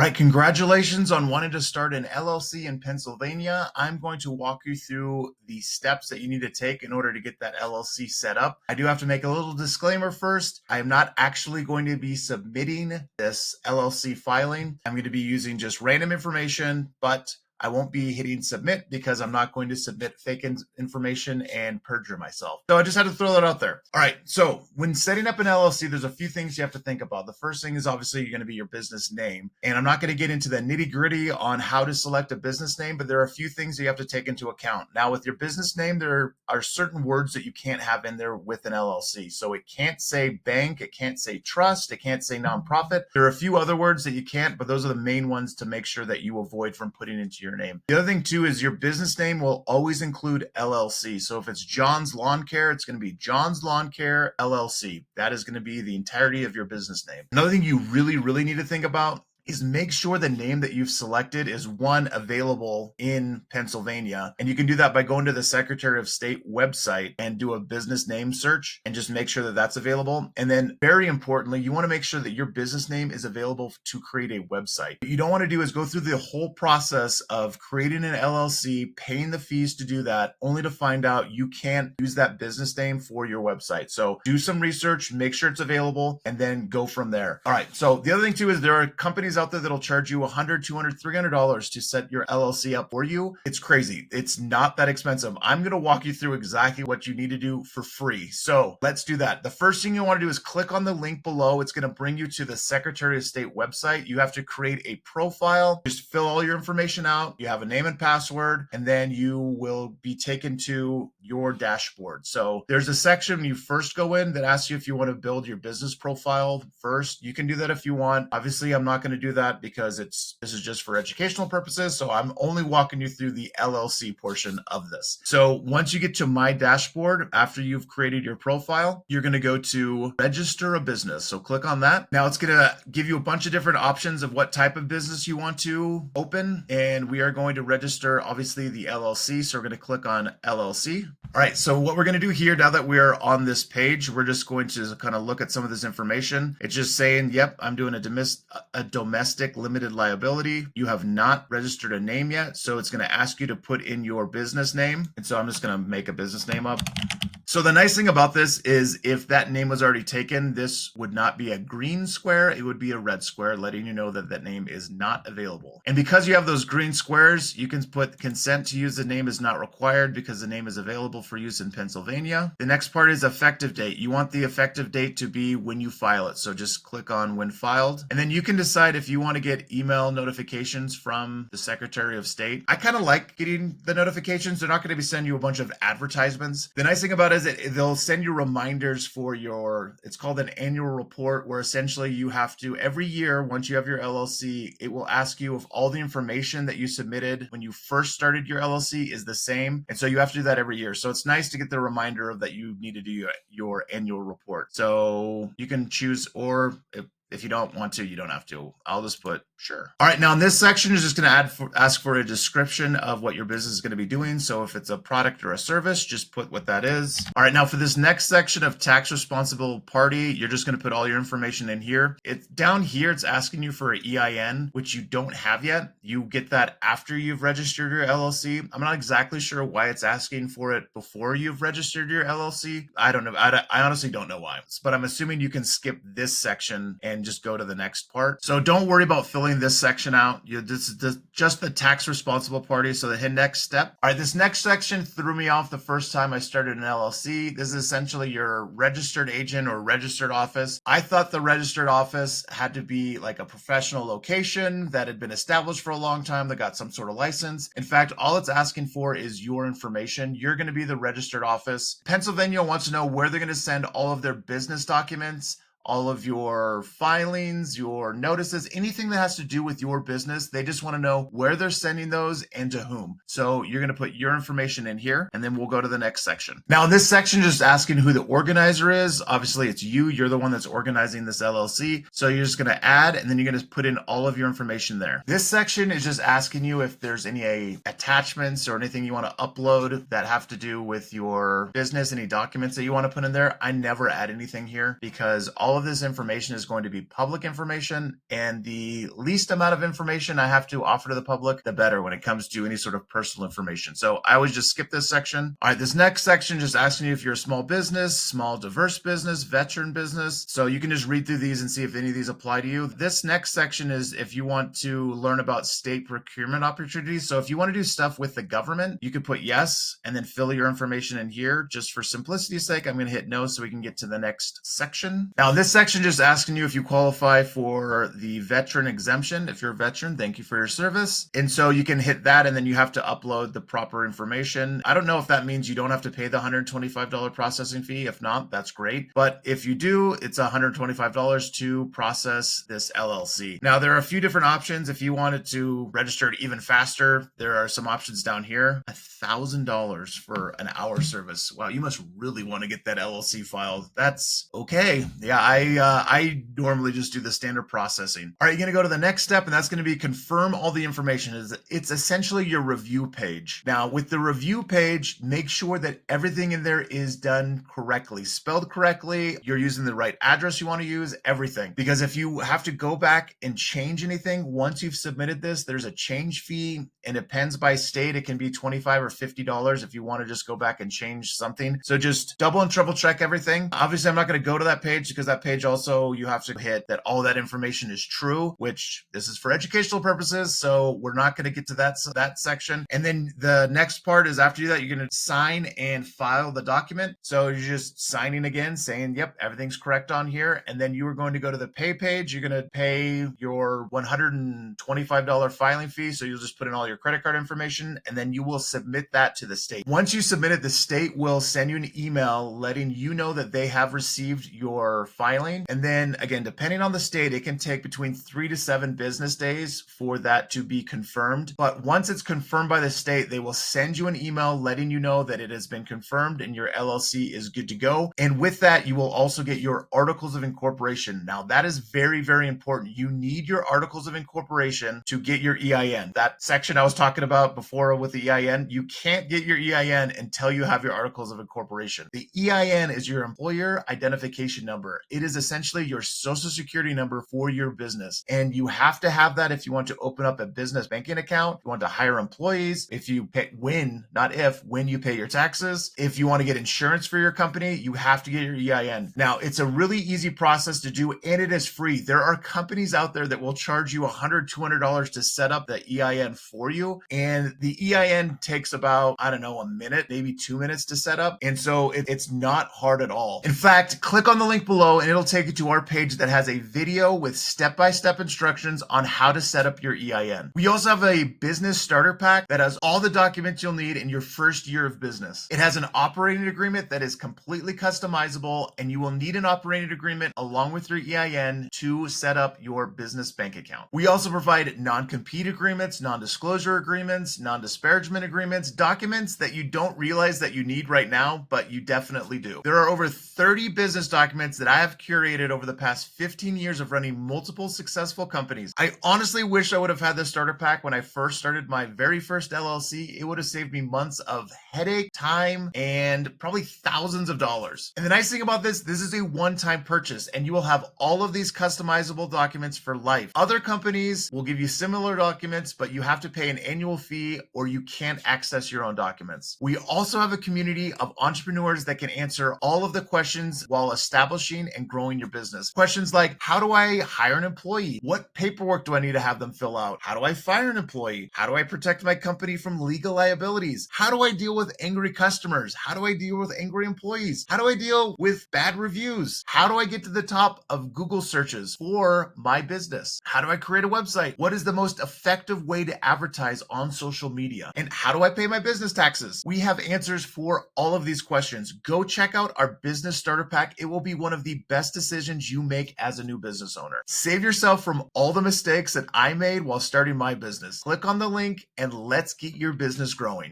All right, congratulations on wanting to start an LLC in Pennsylvania. I'm going to walk you through the steps that you need to take in order to get that LLC set up. I do have to make a little disclaimer first. I am not actually going to be submitting this LLC filing. I'm going to be using just random information, but I won't be hitting submit because I'm not going to submit fake information and perjure myself. So I just had to throw that out there. All right. So when setting up an LLC, there's a few things you have to think about. The first thing is obviously you're going to be your business name. And I'm not going to get into the nitty gritty on how to select a business name, but there are a few things that you have to take into account. Now with your business name, there are certain words that you can't have in there with an LLC. So it can't say bank, it can't say trust, it can't say nonprofit. There are a few other words that you can't, but those are the main ones to make sure that you avoid from putting into your name. The other thing too is your business name will always include LLC. So if it's John's Lawn Care, it's going to be John's Lawn Care LLC. That is going to be the entirety of your business name. Another thing you really need to think about is make sure the name that you've selected is one available in Pennsylvania. And you can do that by going to the Secretary of State website and do a business name search and just make sure that that's available. And then very importantly, you want to make sure that your business name is available to create a website. What you don't want to do is go through the whole process of creating an LLC, paying the fees to do that, only to find out you can't use that business name for your website. So do some research, make sure it's available, and then go from there. All right. So the other thing too is there are companies out there that'll charge you $100, $200, $300 to set your LLC up for you. It's crazy. It's not that expensive. I'm going to walk you through exactly what you need to do for free. So let's do that. The first thing you want to do is click on the link below. It's going to bring you to the Secretary of State website. You have to create a profile. Just fill all your information out. You have a name and password, and then you will be taken to your dashboard. So there's a section when you first go in that asks you if you want to build your business profile first. You can do that if you want. Obviously, I'm not going to do that because this is just for educational purposes. So I'm only walking you through the LLC portion of this. So once you get to my dashboard, after you've created your profile, you're going to go to register a business. So click on that. Now it's going to give you a bunch of different options of what type of business you want to open. And we are going to register obviously the LLC. So we're going to click on LLC. All right. So what we're going to do here, now that we're on this page, we're just going to kind of look at some of this information. It's just saying, yep, I'm doing a domestic limited liability. You have not registered a name yet. So it's going to ask you to put in your business name. And so I'm just going to make a business name up. So the nice thing about this is if that name was already taken, this would not be a green square. It would be a red square, letting you know that that name is not available. And because you have those green squares, you can put consent to use the name is not required because the name is available for use in Pennsylvania. The next part is effective date. You want the effective date to be when you file it. So just click on when filed. And then you can decide if you want to get email notifications from the Secretary of State. I kind of like getting the notifications. They're not going to be sending you a bunch of advertisements. The nice thing about it is they'll send you reminders for it's called an annual report, where essentially you have to, every year, once you have your LLC, it will ask you if all the information that you submitted when you first started your LLC is the same. And so you have to do that every year. So it's nice to get the reminder of that you need to do your annual report. So you can choose, or if you don't want to, you don't have to. I'll just put sure. All right. Now in this section is just going to ask for a description of what your business is going to be doing. So if it's a product or a service, just put what that is. All right. Now for this next section of tax responsible party, you're just going to put all your information in here. It's down here. It's asking you for an EIN, which you don't have yet. You get that after you've registered your LLC. I'm not exactly sure why it's asking for it before you've registered your LLC. I don't know. I honestly don't know why, but I'm assuming you can skip this section and just go to the next part. So don't worry about filling this section out. This is just the tax responsible party. So the next step. All right, this next section threw me off the first time I started an LLC. This is essentially your registered agent or registered office. I thought the registered office had to be like a professional location that had been established for a long time, that got some sort of license. In fact, all it's asking for is your information. You're going to be the registered office. Pennsylvania wants to know where they're going to send all of their business documents, all of your filings, your notices, anything that has to do with your business. They just want to know where they're sending those and to whom. So you're going to put your information in here, and then we'll go to the next section. Now, in this section, just asking who the organizer is. Obviously, it's you. You're the one that's organizing this LLC. So you're just going to add, and then you're going to put in all of your information there. This section is just asking you if there's any attachments or anything you want to upload that have to do with your business, any documents that you want to put in there. I never add anything here because all all of this information is going to be public information, and the least amount of information I have to offer to the public, the better when it comes to any sort of personal information. So I always just skip this section. All right, this next section just asking you if you're a small business, small diverse business, veteran business. So you can just read through these and see if any of these apply to you. This next section is if you want to learn about state procurement opportunities. So if you want to do stuff with the government, you could put yes and then fill your information in here. Just for simplicity's sake, I'm going to hit no so we can get to the next section. Now, this section just asking you if you qualify for the veteran exemption. If you're a veteran, thank you for your service. And so you can hit that and then you have to upload the proper information. I don't know if that means you don't have to pay the $125 processing fee. If not, that's great. But if you do, it's $125 to process this LLC. Now, there are a few different options. If you wanted to register it even faster, there are some options down here. $1,000 for an hour service. Wow, you must really want to get that LLC filed. That's okay. Yeah, I normally just do the standard processing. All right, you're going to go to the next step, and that's going to be confirm all the information. It's essentially your review page. Now, with the review page, make sure that everything in there is done correctly, spelled correctly. You're using the right address you want to use, everything. Because if you have to go back and change anything, once you've submitted this, there's a change fee, and it depends by state. It can be $25 or $50 if you want to just go back and change something. So just double and triple check everything. Obviously, I'm not going to go to that page because that page also you have to hit that all that information is true, which this is for educational purposes. So we're not going to get to that section. And then the next part is after that, you're going to sign and file the document. So you're just signing again, saying, yep, everything's correct on here. And then you are going to go to the pay page. You're going to pay your $125 filing fee. So you'll just put in all your credit card information, and then you will submit that to the state. Once you submit it, the state will send you an email letting you know that they have received your filing. And then again, depending on the state, it can take between 3 to 7 business days for that to be confirmed. But once it's confirmed by the state, they will send you an email letting you know that it has been confirmed and your LLC is good to go. And with that, you will also get your articles of incorporation. Now, that is very, very important. You need your articles of incorporation to get your EIN. That section I was talking about before with the EIN, you can't get your EIN until you have your articles of incorporation. The EIN is your employer identification number. It is essentially your social security number for your business. And you have to have that if you want to open up a business banking account, you want to hire employees, if you pay when, not if, when you pay your taxes. If you want to get insurance for your company, you have to get your EIN. Now, it's a really easy process to do, and it is free. There are companies out there that will charge you $100, $200 to set up the EIN for you. And the EIN takes about, I don't know, a minute, maybe 2 minutes to set up. And so it's not hard at all. In fact, click on the link below and it'll take you to our page that has a video with step-by-step instructions on how to set up your EIN. We also have a business starter pack that has all the documents you'll need in your first year of business. It has an operating agreement that is completely customizable, and you will need an operating agreement along with your EIN to set up your business bank account. We also provide non-compete agreements, non-disclosure agreements, non-disparagement agreements, documents that you don't realize that you need right now, but you definitely do. There are over 30 business documents that I have curated over the past 15 years of running multiple successful companies. I honestly wish I would have had this starter pack when I first started my very first LLC. It would have saved me months of headache, time, and probably thousands of dollars. And the nice thing about this is a one-time purchase, and you will have all of these customizable documents for life. Other companies will give you similar documents, but you have to pay an annual fee or you can't access your own documents. We also have a community of entrepreneurs that can answer all of the questions while establishing and growing your business. Questions like, how do I hire an employee? What paperwork do I need to have them fill out? How do I fire an employee? How do I protect my company from legal liabilities? How do I deal with angry customers? How do I deal with angry employees? How do I deal with bad reviews? How do I get to the top of Google searches for my business? How do I create a website? What is the most effective way to advertise on social media? And how do I pay my business taxes? We have answers for all of these questions. Go check out our business starter pack. It will be one of the best decisions you make as a new business owner. Save yourself from all the mistakes that I made while starting my business. Click on the link and let's get your business growing.